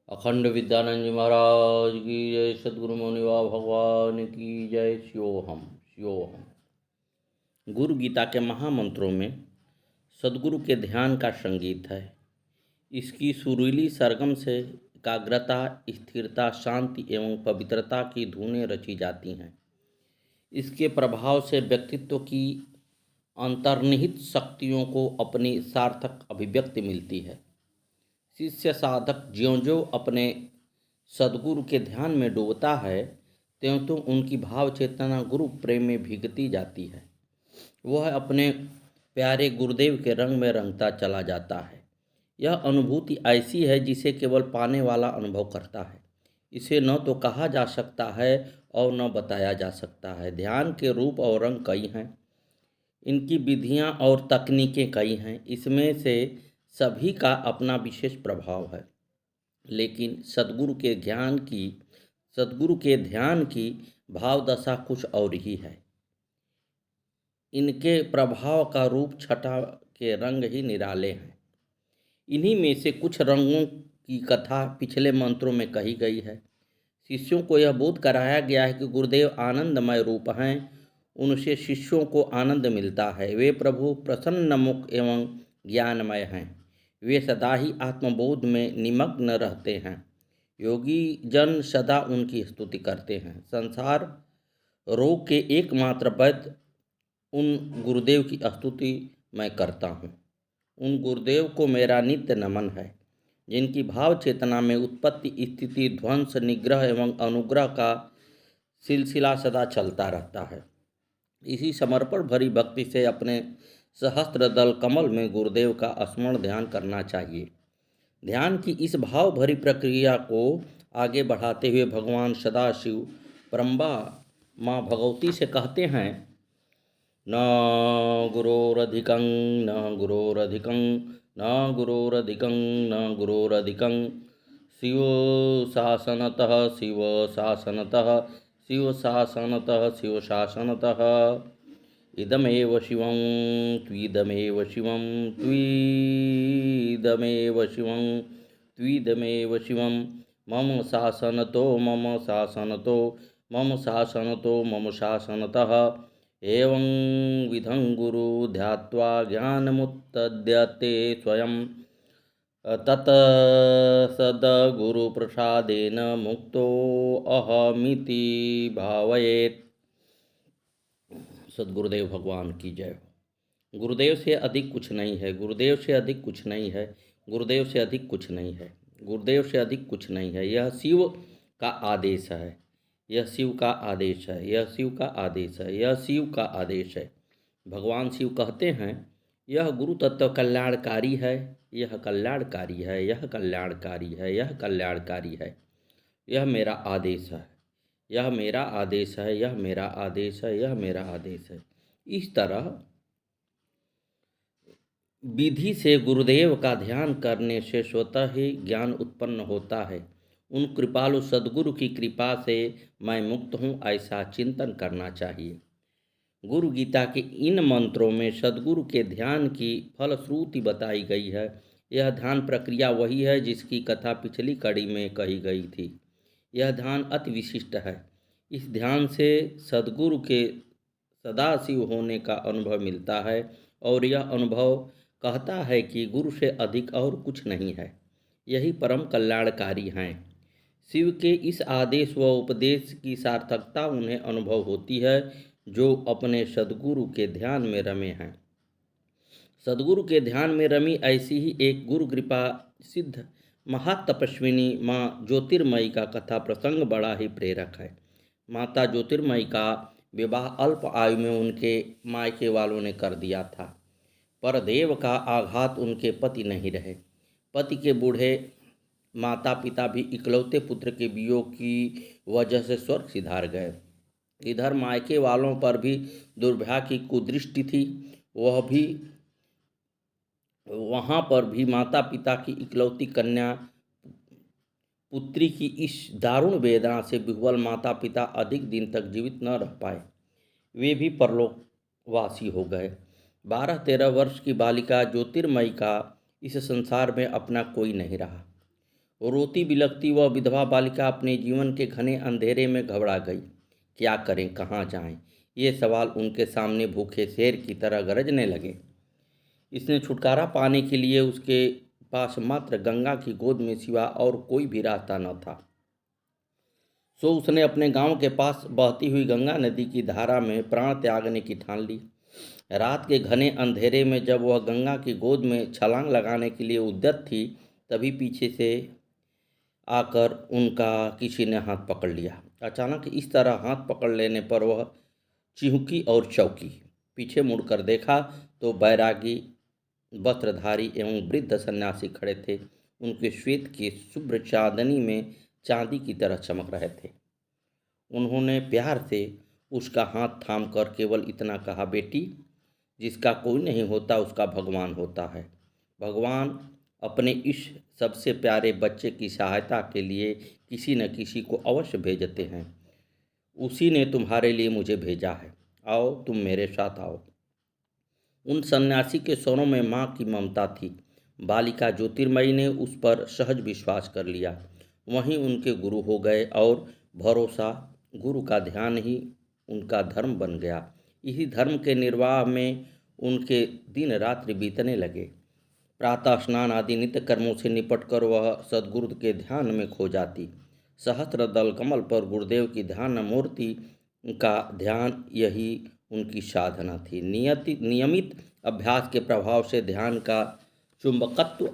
अखंड विद्यानंद जी महाराज की जय। सद्गुरु मौनिवा भगवान की जय। शिवोहम शिवोहम। गुरु गीता के महामंत्रों में सद्गुरु के ध्यान का संगीत है। इसकी सुरीली सरगम से एकाग्रता, स्थिरता, शांति एवं पवित्रता की धुनें रची जाती हैं। इसके प्रभाव से व्यक्तित्व की अंतर्निहित शक्तियों को अपनी सार्थक अभिव्यक्ति मिलती है। शिष्य साधक ज्यों ज्यों अपने सद्गुरु के ध्यान में डूबता है, त्यों त्यों उनकी भाव चेतना गुरु प्रेम में भीगती जाती है। वह अपने प्यारे गुरुदेव के रंग में रंगता चला जाता है। यह अनुभूति ऐसी है जिसे केवल पाने वाला अनुभव करता है। इसे न तो कहा जा सकता है और न बताया जा सकता है। ध्यान के रूप और रंग कई हैं, इनकी विधियां और तकनीकें कई हैं। इसमें से सभी का अपना विशेष प्रभाव है, लेकिन सद्गुरु के ध्यान की भाव दशा कुछ और ही है। इनके प्रभाव का रूप छटा के रंग ही निराले हैं। इन्हीं में से कुछ रंगों की कथा पिछले मंत्रों में कही गई है। शिष्यों को यह बोध कराया गया है कि गुरुदेव आनंदमय रूप हैं। उनसे शिष्यों को आनंद मिलता है। वे प्रभु प्रसन्न मुख एवं ज्ञानमय हैं। वे सदा ही आत्मबोध में निमग्न रहते हैं। योगी जन सदा उनकी स्तुति करते हैं। संसार रोग के एकमात्र वैद्य उन गुरुदेव की स्तुति मैं करता हूँ। उन गुरुदेव को मेरा नित्य नमन है, जिनकी भाव चेतना में उत्पत्ति, स्थिति, ध्वंस, निग्रह एवं अनुग्रह का सिलसिला सदा चलता रहता है। इसी समर्पण भरी भक्ति से अपने सहस्त्र दल कमल में गुरुदेव का स्मरण ध्यान करना चाहिए। ध्यान की इस भाव भरी प्रक्रिया को आगे बढ़ाते हुए भगवान सदाशिव परम्बा माँ भगवती से कहते हैं, न गुरोरधिकं न गुरोरधिकं न गुरोरधिकं न गुरोरधिकं शिव शासनतः शिव शासनतः शिव शासनतः शिव शासनतः इदमेव शिवं त्विदमेव शिवं त्विदमेव शिवं त्विदमेव शिवं मम शासनतो मम शासनतो मम शासनतो मम शासनतः एवं विधं गुरु ध्यात्वा ज्ञानमुत्तद्यते स्वयं तत् सद्गुरुप्रसादेन मुक्तो अहमिति भावयेत्। सद्गुरुदेव भगवान की जय हो। गुरुदेव से अधिक कुछ नहीं है। गुरुदेव से अधिक कुछ नहीं है। गुरुदेव से अधिक कुछ नहीं है। गुरुदेव से अधिक कुछ नहीं है। यह शिव का आदेश है। यह शिव का आदेश है। यह शिव का आदेश है। यह शिव का आदेश है। भगवान शिव कहते हैं, यह गुरु तत्व कल्याणकारी है। यह कल्याणकारी है। यह कल्याणकारी है। यह कल्याणकारी है। यह मेरा आदेश है। यह मेरा आदेश है। यह मेरा आदेश है। यह मेरा आदेश है। इस तरह विधि से गुरुदेव का ध्यान करने से स्वतः ही ज्ञान उत्पन्न होता है। उन कृपालु सद्गुरु की कृपा से मैं मुक्त हूँ, ऐसा चिंतन करना चाहिए। गुरु गीता के इन मंत्रों में सद्गुरु के ध्यान की फलश्रुति बताई गई है। यह ध्यान प्रक्रिया वही है जिसकी कथा पिछली कड़ी में कही गई थी। यह ध्यान अति विशिष्ट है। इस ध्यान से सद्गुरु के सदाशिव होने का अनुभव मिलता है और यह अनुभव कहता है कि गुरु से अधिक और कुछ नहीं है। यही परम कल्याणकारी हैं। शिव के इस आदेश व उपदेश की सार्थकता उन्हें अनुभव होती है जो अपने सद्गुरु के ध्यान में रमे हैं। सद्गुरु के ध्यान में रमी ऐसी ही एक गुरु कृपा सिद्ध महातपस्विनी माँ ज्योतिर्मयी का कथा प्रसंग बड़ा ही प्रेरक है। माता ज्योतिर्मयी का विवाह अल्प आयु में उनके मायके वालों ने कर दिया था, पर देव का आघात उनके पति नहीं रहे। पति के बूढ़े माता पिता भी इकलौते पुत्र के वियोग की वजह से स्वर्ग सिधार गए। इधर मायके वालों पर भी दुर्भाग्य की कुदृष्टि थी। वहाँ पर भी माता पिता की इकलौती कन्या पुत्री की इस दारुण वेदना से विह्वल माता पिता अधिक दिन तक जीवित न रह पाए। वे भी परलोकवासी हो गए। 12-13 वर्ष की बालिका ज्योतिर्मयी का इस संसार में अपना कोई नहीं रहा। रोती बिलखती वह विधवा बालिका अपने जीवन के घने अंधेरे में घबरा गई। क्या करें, कहाँ जाएं? ये सवाल उनके सामने भूखे शेर की तरह गरजने लगे। इसने छुटकारा पाने के लिए उसके पास मात्र गंगा की गोद में सिवा और कोई भी रास्ता न था। सो उसने अपने गांव के पास बहती हुई गंगा नदी की धारा में प्राण त्यागने की ठान ली। रात के घने अंधेरे में जब वह गंगा की गोद में छलांग लगाने के लिए उद्यत थी, तभी पीछे से आकर उनका किसी ने हाथ पकड़ लिया। अचानक इस तरह हाथ पकड़ लेने पर वह चिहुकी और चौंकी। पीछे मुड़कर देखा तो बैरागी वस्त्रधारी एवं वृद्ध सन्यासी खड़े थे। उनके श्वेत के शुभ्र चांदनी में चांदी की तरह चमक रहे थे। उन्होंने प्यार से उसका हाथ थामकर केवल इतना कहा, बेटी, जिसका कोई नहीं होता उसका भगवान होता है। भगवान अपने इस सबसे प्यारे बच्चे की सहायता के लिए किसी न किसी को अवश्य भेजते हैं। उसी ने तुम्हारे लिए मुझे भेजा है। आओ, तुम मेरे साथ आओ। उन सन्यासी के स्वरों में माँ की ममता थी। बालिका ज्योतिर्मयी ने उस पर सहज विश्वास कर लिया। वहीं उनके गुरु हो गए और भरोसा, गुरु का ध्यान ही उनका धर्म बन गया। इसी धर्म के निर्वाह में उनके दिन रात्रि बीतने लगे। प्रातः स्नान आदि नित्य कर्मों से निपटकर वह सद्गुरु के ध्यान में खो जाती। सहस्त्र दल कमल पर गुरुदेव की ध्यान मूर्ति का ध्यान, यही उनकी साधना थी। नियमित अभ्यास के प्रभाव से ध्यान का चुंबकत्व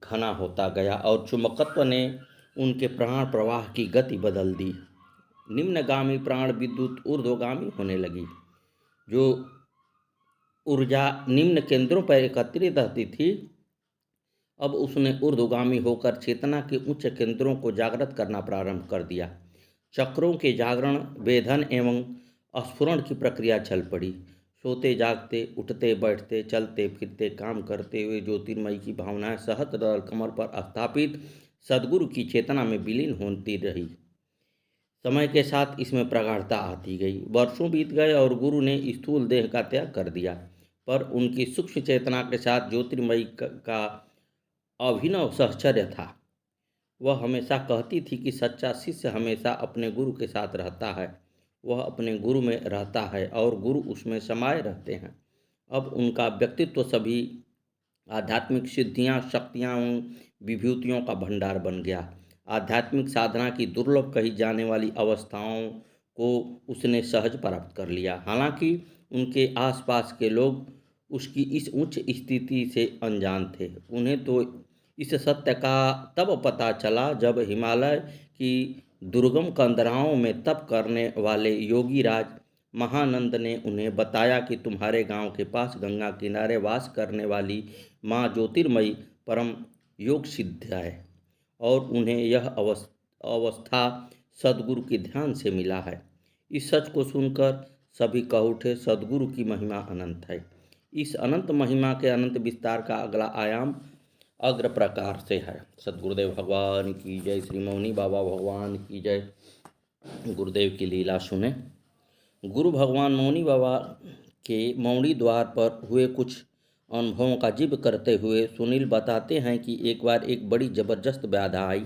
घना होता गया और चुंबकत्व ने उनके प्राण प्रवाह की गति बदल दी। निम्नगामी प्राण विद्युत ऊर्ध्वगामी होने लगी। जो ऊर्जा निम्न केंद्रों पर एकत्रित रहती थी, अब उसने ऊर्ध्वगामी होकर चेतना के उच्च केंद्रों को जागृत करना प्रारंभ कर दिया। चक्रों के जागरण, वेधन एवं स्फुरण की प्रक्रिया चल पड़ी। सोते जागते, उठते बैठते, चलते फिरते, काम करते हुए ज्योतिर्मयी की भावनाएं सहस्त्र कमल पर स्थापित सद्गुरु की चेतना में विलीन होती रही। समय के साथ इसमें प्रगाढ़ता आती गई। वर्षों बीत गए और गुरु ने स्थूल देह का त्याग कर दिया, पर उनकी सूक्ष्म चेतना के साथ ज्योतिर्मयी का अभिनव सहचर्य था। वह हमेशा कहती थी कि सच्चा शिष्य हमेशा अपने गुरु के साथ रहता है। वह अपने गुरु में रहता है और गुरु उसमें समाये रहते हैं। अब उनका व्यक्तित्व सभी आध्यात्मिक सिद्धियां, शक्तियां एवं विभूतियों का भंडार बन गया। आध्यात्मिक साधना की दुर्लभ कही जाने वाली अवस्थाओं को उसने सहज प्राप्त कर लिया। हालांकि उनके आसपास के लोग उसकी इस उच्च स्थिति से अनजान थे। उन्हें तो इस सत्य का तब पता चला जब हिमालय की दुर्गम कंदराओं में तप करने वाले योगीराज महानंद ने उन्हें बताया कि तुम्हारे गांव के पास गंगा किनारे वास करने वाली माँ ज्योतिर्मयी परम योग सिद्ध है और उन्हें यह अवस्था सद्गुरु के ध्यान से मिला है। इस सच को सुनकर सभी कह उठे, सद्गुरु की महिमा अनंत है। इस अनंत महिमा के अनंत विस्तार का अगला आयाम अग्र प्रकार से है। सद्गुरुदेव भगवान की जय। श्री मौनी बाबा भगवान की जय। गुरुदेव की लीला सुने। गुरु भगवान मौनी बाबा के मौनी द्वार पर हुए कुछ अनुभवों का जिक्र करते हुए सुनील बताते हैं कि एक बार एक बड़ी जबरदस्त बाधा आई।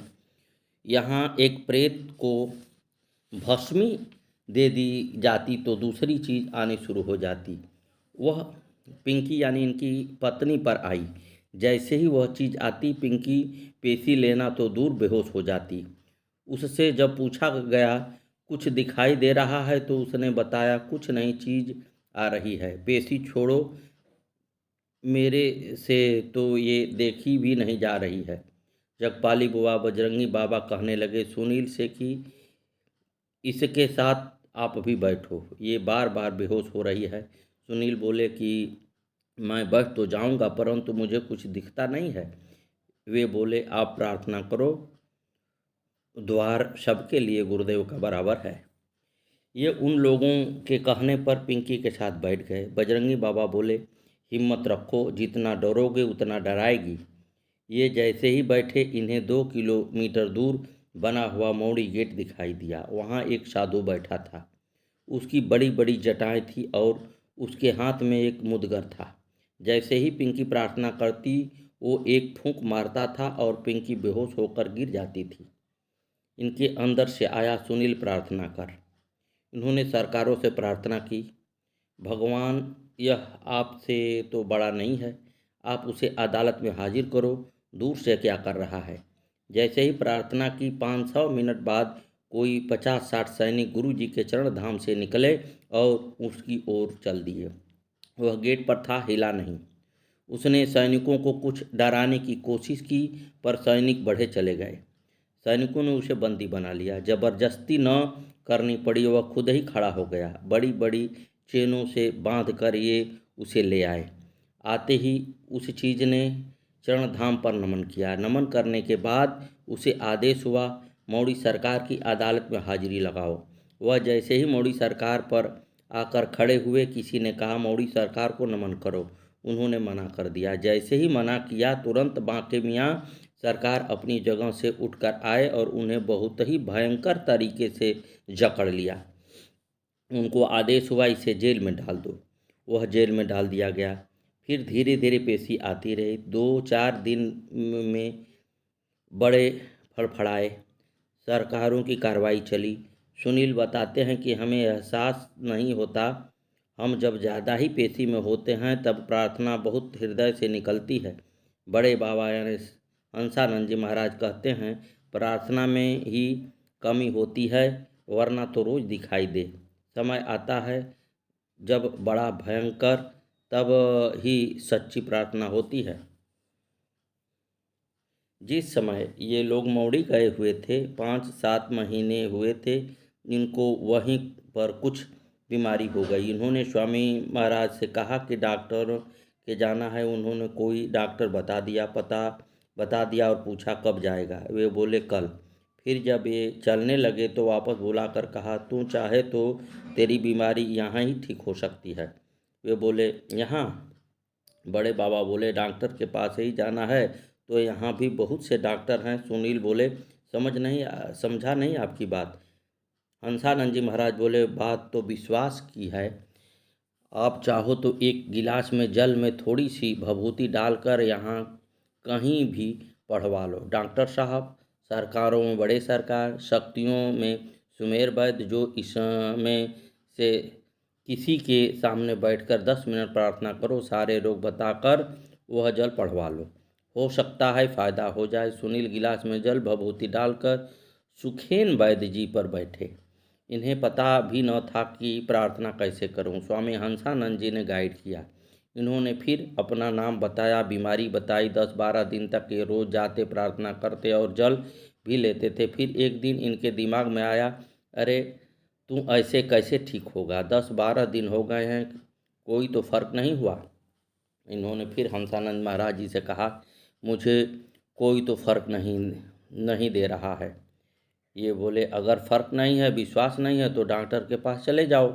यहाँ एक प्रेत को भस्मी दे दी जाती तो दूसरी चीज़ आनी शुरू हो जाती। वह पिंकी यानी इनकी पत्नी पर आई। जैसे ही वह चीज़ आती, पिंकी पेशी लेना तो दूर बेहोश हो जाती। उससे जब पूछा गया कुछ दिखाई दे रहा है तो उसने बताया कुछ नई चीज़ आ रही है। पेशी छोड़ो, मेरे से तो ये देखी भी नहीं जा रही है। जगपाली बुआ बजरंगी बाबा कहने लगे सुनील से कि इसके साथ आप भी बैठो, ये बार बार बेहोश हो रही है। सुनील बोले कि मैं बैठ तो जाऊंगा, परंतु मुझे कुछ दिखता नहीं है। वे बोले आप प्रार्थना करो, द्वार सबके लिए गुरुदेव का बराबर है। ये उन लोगों के कहने पर पिंकी के साथ बैठ गए। बजरंगी बाबा बोले हिम्मत रखो, जितना डरोगे उतना डराएगी। ये जैसे ही बैठे, इन्हें 2 किलोमीटर दूर बना हुआ मौड़ी गेट दिखाई दिया। वहाँ एक साधु बैठा था। उसकी बड़ी बड़ी जटाएं थी और उसके हाथ में एक मुदगर था। जैसे ही पिंकी प्रार्थना करती, वो एक फूंक मारता था और पिंकी बेहोश होकर गिर जाती थी। इनके अंदर से आया, सुनील प्रार्थना कर। इन्होंने सरकारों से प्रार्थना की, भगवान यह आपसे तो बड़ा नहीं है, आप उसे अदालत में हाजिर करो, दूर से क्या कर रहा है। जैसे ही प्रार्थना की 500 मिनट बाद कोई 50-60 सैनिक गुरु जी के चरण धाम से निकले और उसकी ओर चल दिए। वह गेट पर था, हिला नहीं। उसने सैनिकों को कुछ डराने की कोशिश की, पर सैनिक बढ़े चले गए। सैनिकों ने उसे बंदी बना लिया। जबरदस्ती न करनी पड़ी, वह खुद ही खड़ा हो गया। बड़ी बड़ी चेनों से बांध कर ये उसे ले आए। आते ही उस चीज ने चरण धाम पर नमन किया। नमन करने के बाद उसे आदेश हुआ, मौड़ी सरकार की अदालत में हाजिरी लगाओ। वह जैसे ही मौड़ी सरकार पर आकर खड़े हुए, किसी ने कहा, मौड़ी सरकार को नमन करो। उन्होंने मना कर दिया। जैसे ही मना किया, तुरंत बांके मियाँ सरकार अपनी जगह से उठकर आए और उन्हें बहुत ही भयंकर तरीके से जकड़ लिया। उनको आदेश हुआ, इसे जेल में डाल दो। वह जेल में डाल दिया गया। फिर धीरे धीरे पेशी आती रही। 2-4 दिन में बड़े फड़फड़ाए, सरकारों की कार्रवाई चली। सुनील बताते हैं कि हमें एहसास नहीं होता, हम जब ज़्यादा ही पेशी में होते हैं तब प्रार्थना बहुत हृदय से निकलती है। बड़े बाबा यानी हंसानंद जी महाराज कहते हैं, प्रार्थना में ही कमी होती है, वरना तो रोज़ दिखाई दे। समय आता है जब बड़ा भयंकर, तब ही सच्ची प्रार्थना होती है। जिस समय ये लोग मौड़ी गए हुए थे, 5-7 महीने हुए थे, इनको वहीं पर कुछ बीमारी हो गई। इन्होंने स्वामी महाराज से कहा कि डॉक्टर के जाना है। उन्होंने कोई डॉक्टर बता दिया, पता बता दिया और पूछा कब जाएगा। वे बोले कल। फिर जब ये चलने लगे तो वापस बुलाकर कहा, तू चाहे तो तेरी बीमारी यहाँ ही ठीक हो सकती है। वे बोले, यहाँ? बड़े बाबा बोले, डॉक्टर के पास ही जाना है तो यहाँ भी बहुत से डॉक्टर हैं। सुनील बोले, समझा नहीं आपकी बात। हंसानंद जी महाराज बोले, बात तो विश्वास की है। आप चाहो तो एक गिलास में जल में थोड़ी सी भभूति डालकर यहाँ कहीं भी पढ़वा लो। डॉक्टर साहब, सरकारों में बड़े सरकार, शक्तियों में सुमेर वैद्य, जो इसमें से किसी के सामने बैठकर 10 मिनट प्रार्थना करो, सारे रोग बताकर वह जल पढ़वा लो, हो सकता है फ़ायदा हो जाए। सुनील गिलास में जल भभूति डालकर सुखेन वैद्य जी पर बैठे। इन्हें पता भी न था कि प्रार्थना कैसे करूं। स्वामी हंसानंद जी ने गाइड किया। इन्होंने फिर अपना नाम बताया, बीमारी बताई। 10-12 दिन तक ये रोज़ जाते, प्रार्थना करते और जल भी लेते थे। फिर एक दिन इनके दिमाग में आया, अरे तू ऐसे कैसे ठीक होगा? 10-12 दिन हो गए हैं, कोई तो फर्क नहीं हुआ। इन्होंने फिर हंसानंद महाराज जी से कहा, मुझे कोई तो फर्क नहीं दे रहा है। ये बोले, अगर फर्क नहीं है, विश्वास नहीं है तो डॉक्टर के पास चले जाओ।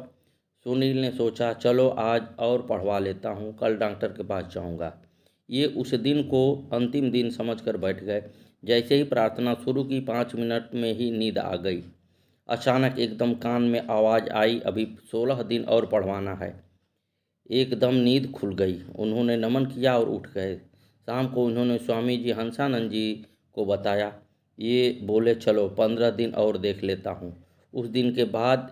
सुनील ने सोचा, चलो आज और पढ़वा लेता हूँ, कल डॉक्टर के पास जाऊँगा। ये उस दिन को अंतिम दिन समझकर बैठ गए। जैसे ही प्रार्थना शुरू की, 5 मिनट में ही नींद आ गई। अचानक एकदम कान में आवाज़ आई, अभी 16 दिन और पढ़वाना है। एकदम नींद खुल गई। उन्होंने नमन किया और उठ गए। शाम को उन्होंने स्वामी जी हंसानंद जी को बताया। ये बोले, चलो 15 दिन और देख लेता हूँ। उस दिन के बाद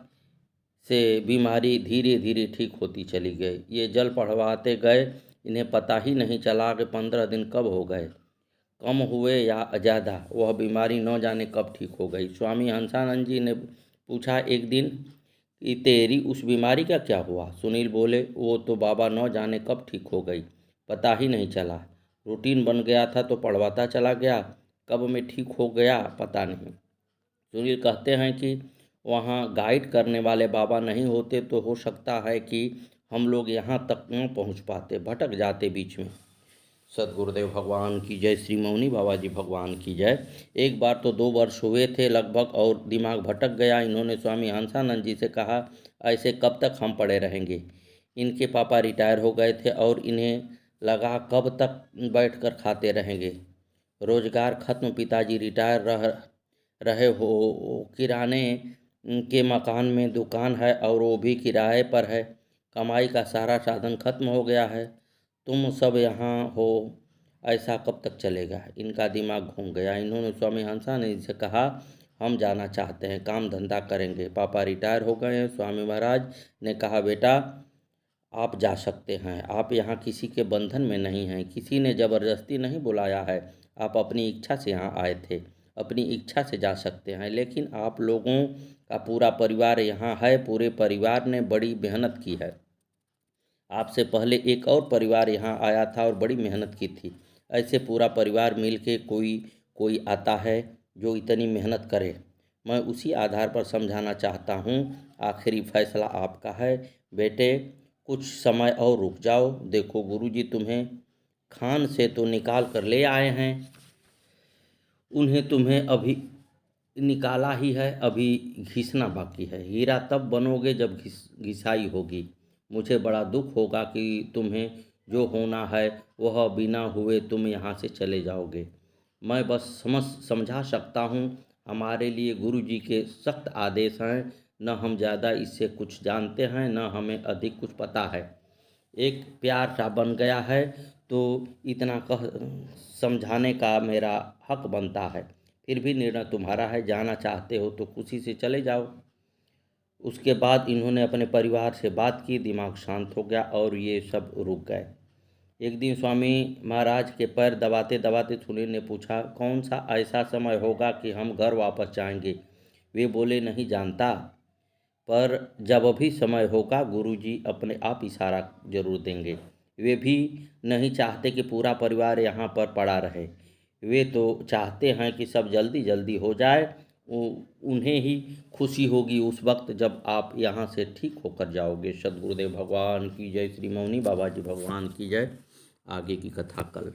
से बीमारी धीरे धीरे ठीक होती चली गई। ये जल पढ़वाते गए, इन्हें पता ही नहीं चला कि 15 दिन कब हो गए, कम हुए या ज़्यादा। वह बीमारी न जाने कब ठीक हो गई। स्वामी हंसानंद जी ने पूछा एक दिन कि तेरी उस बीमारी का क्या हुआ? सुनील बोले, वो तो बाबा न जाने कब ठीक हो गई, पता ही नहीं चला। रूटीन बन गया था तो पढ़वाता चला गया, कब में ठीक हो गया पता नहीं। सुनील कहते हैं कि वहाँ गाइड करने वाले बाबा नहीं होते तो हो सकता है कि हम लोग यहाँ तक न पहुँच पाते, भटक जाते बीच में। सदगुरुदेव भगवान की जय, श्री मौनी बाबा जी भगवान की जय। एक बार तो 2 वर्ष हुए थे लगभग और दिमाग भटक गया। इन्होंने स्वामी हंसानंद जी से कहा, ऐसे कब तक हम पड़े रहेंगे? इनके पापा रिटायर हो गए थे और इन्हें लगा कब तक बैठकर खाते रहेंगे। रोजगार खत्म, पिताजी रिटायर रहे हो, किराने के मकान में दुकान है और वो भी किराए पर है। कमाई का सारा साधन खत्म हो गया है। तुम सब यहाँ हो, ऐसा कब तक चलेगा? इनका दिमाग घूम गया। इन्होंने स्वामी हंसानंद से कहा, हम जाना चाहते हैं, काम धंधा करेंगे। पापा रिटायर हो गए हैं। स्वामी महाराज ने कहा, बेटा आप जा सकते हैं, आप यहाँ किसी के बंधन में नहीं हैं, किसी ने ज़बरदस्ती नहीं बुलाया है, आप अपनी इच्छा से यहाँ आए थे, अपनी इच्छा से जा सकते हैं। लेकिन आप लोगों का पूरा परिवार यहाँ है, पूरे परिवार ने बड़ी मेहनत की है। आपसे पहले एक और परिवार यहाँ आया था और बड़ी मेहनत की थी। ऐसे पूरा परिवार मिल के कोई आता है जो इतनी मेहनत करे। मैं उसी आधार पर समझाना चाहता हूँ। आखिरी फैसला आपका है। बेटे कुछ समय और रुक जाओ। देखो गुरुजी तुम्हें खान से तो निकाल कर ले आए हैं, उन्हें तुम्हें अभी निकाला ही है, अभी घिसना बाकी है। हीरा तब बनोगे जब घिसाई होगी। मुझे बड़ा दुख होगा कि तुम्हें जो होना है वह बिना हुए तुम यहाँ से चले जाओगे। मैं बस समझा सकता हूँ। हमारे लिए गुरुजी के सख्त आदेश हैं। न हम ज़्यादा इससे कुछ जानते हैं, न हमें अधिक कुछ पता है। एक प्यार सा बन गया है तो इतना कह समझाने का मेरा हक बनता है। फिर भी निर्णय तुम्हारा है, जाना चाहते हो तो खुशी से चले जाओ। उसके बाद इन्होंने अपने परिवार से बात की, दिमाग शांत हो गया और ये सब रुक गए। एक दिन स्वामी महाराज के पैर दबाते दबाते सुनील ने पूछा, कौन सा ऐसा समय होगा कि हम घर वापस जाएंगे? वे बोले, नहीं जानता, पर जब भी समय होगा गुरुजी अपने आप इशारा जरूर देंगे। वे भी नहीं चाहते कि पूरा परिवार यहाँ पर पड़ा रहे। वे तो चाहते हैं कि सब जल्दी जल्दी हो जाए। उन्हें ही खुशी होगी उस वक्त जब आप यहाँ से ठीक होकर जाओगे। सद्गुरुदेव भगवान की जय। श्री मौनी बाबा जी भगवान की जय। आगे की कथा कल।